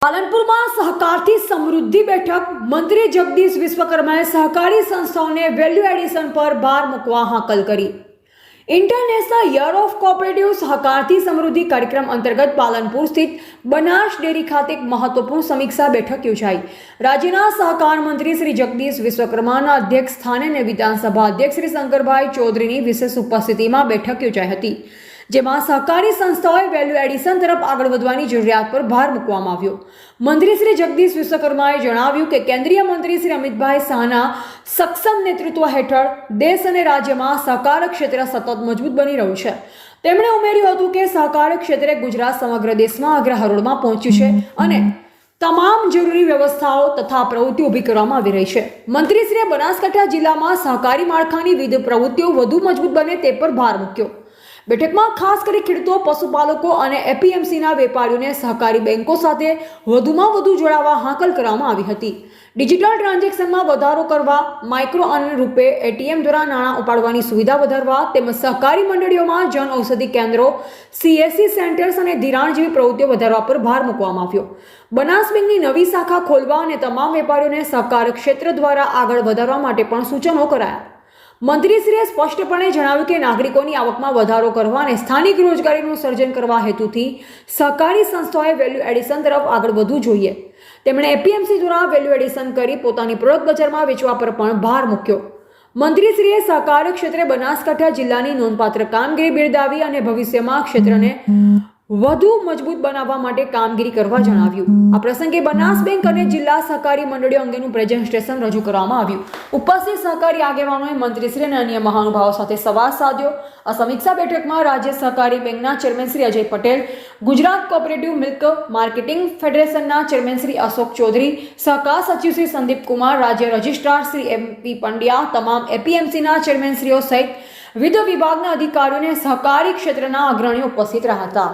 પાલનપુરમાં સહકારથી સમૃદ્ધિ બેઠક મંત્રી જગદીશ વિશ્વકર્માએ સહકારી સંસ્થાઓને વેલ્યુ એડિશન પર ભાર મૂકવા હાકલ કરી। ઇન્ટરનેશનલ યર ઓફ કોઓપરેટિવ સહકારથી સમૃદ્ધિ કાર્યક્રમ અંતર્ગત પાલનપુર સ્થિત બનાસ ડેરી ખાતે એક મહત્વપૂર્ણ સમીક્ષા બેઠક યોજાઈ। રાજ્યના સહકાર મંત્રી શ્રી જગદીશ વિશ્વકર્માના અધ્યક્ષ સ્થાને અને વિધાનસભા અધ્યક્ષ શ્રી શંકરભાઈ ચૌધરીની વિશેષ ઉપસ્થિતિમાં બેઠક યોજાઈ હતી, જેમાં સહકારી સંસ્થાઓએ વેલ્યુ એડિશન તરફ આગળ વધવાની જરૂરિયાત પર ભાર મૂકવામાં આવ્યો। મંત્રી શ્રી જગદીશ વિશ્વકર્માએ જણાવ્યું કે કેન્દ્રીય મંત્રી શ્રી અમિતભાઈ શાહના સક્ષમ નેતૃત્વ હેઠળ દેશ અને રાજ્યમાં સહકાર ક્ષેત્ર સતત મજબૂત બની રહ્યું છે। તેમણે ઉમેર્યું હતું કે સહકાર ક્ષેત્રે ગુજરાત સમગ્ર દેશમાં અગ્રહરોળમાં પહોંચ્યું છે અને તમામ જરૂરી વ્યવસ્થાઓ તથા પ્રવૃત્તિઓ ઊભી કરવામાં આવી રહી છે। મંત્રીશ્રીએ બનાસકાંઠા જિલ્લામાં સહકારી માળખાની વિવિધ પ્રવૃત્તિઓ વધુ મજબૂત બને તે પર ભાર મૂક્યો। બેઠકમાં ખાસ કરી ખેડૂતો, પશુપાલકો અને એપીએમસીના વેપારીઓને સહકારી બેંકો સાથે વધુમાં વધુ જોડાવા હાકલ કરવામાં આવી હતી। ડિજિટલ ટ્રાન્ઝેક્શનમાં વધારો કરવા, માઇક્રો અને રૂપે એટીએમ દ્વારા નાણાં ઉપાડવાની સુવિધા વધારવા તેમજ સહકારી મંડળીઓમાં જન ઔષધિ કેન્દ્રો, સીએસસી સેન્ટર્સ અને ધિરાણ જેવી પ્રવૃત્તિઓ વધારવા પર ભાર મૂકવામાં આવ્યો। બનાસ બેંકની નવી શાખા ખોલવા અને તમામ વેપારીઓને સહકાર ક્ષેત્ર દ્વારા આગળ વધારવા માટે પણ સૂચનો કરાયા। મંત્રીશ્રીએ સ્પષ્ટપણે જણાવ્યું કે નાગરિકોની આવકમાં વધારો કરવા અને સ્થાનિક રોજગારીનું સર્જન કરવા હેતુથી સહકારી સંસ્થાઓએ વેલ્યુ એડિશન તરફ આગળ વધવું જોઈએ। તેમણે એપીએમસી દ્વારા વેલ્યુ એડિશન કરી પોતાની પ્રોડક્ટ બજારમાં વેચવા પર પણ ભાર મૂક્યો। મંત્રીશ્રીએ સહકાર ક્ષેત્રે બનાસકાંઠા જિલ્લાની નોંધપાત્ર કામગીરી બિરદાવી અને ભવિષ્યમાં ક્ષેત્રને વધુ મજબૂત બનાવવા માટે કામગીરી કરવા જણાવ્યું। આ પ્રસંગે બનાસ બેંક અને જિલ્લા સહકારી મંડળીઓ અંગેનું પ્રેઝન્ટેશન રજૂ કરવામાં આવ્યું। ઉપસ્થિત સહકારી આગેવાનોએ મંત્રીશ્રી અને અન્ય મહાનુભાવો સાથે સંવાદ સાધ્યો। આ સમીક્ષા બેઠકમાં રાજ્ય સહકારી બેંકના chairman Shri Ajay Patel, Gujarat cooperative milk marketing ફેડરેશનના ચેરમેન શ્રી અશોક ચૌધરી, સહકાર સચિવ શ્રી સંદીપ કુમાર, રાજ્ય રજિસ્ટ્રાર શ્રી એમપી પંડ્યા, તમામ એપીએમસીના ચેરમેનશ્રીઓ સહિત વિવિધ વિભાગના અધિકારીઓ અને સહકારી ક્ષેત્રના અગ્રણીઓ ઉપસ્થિત રહ્યા હતા।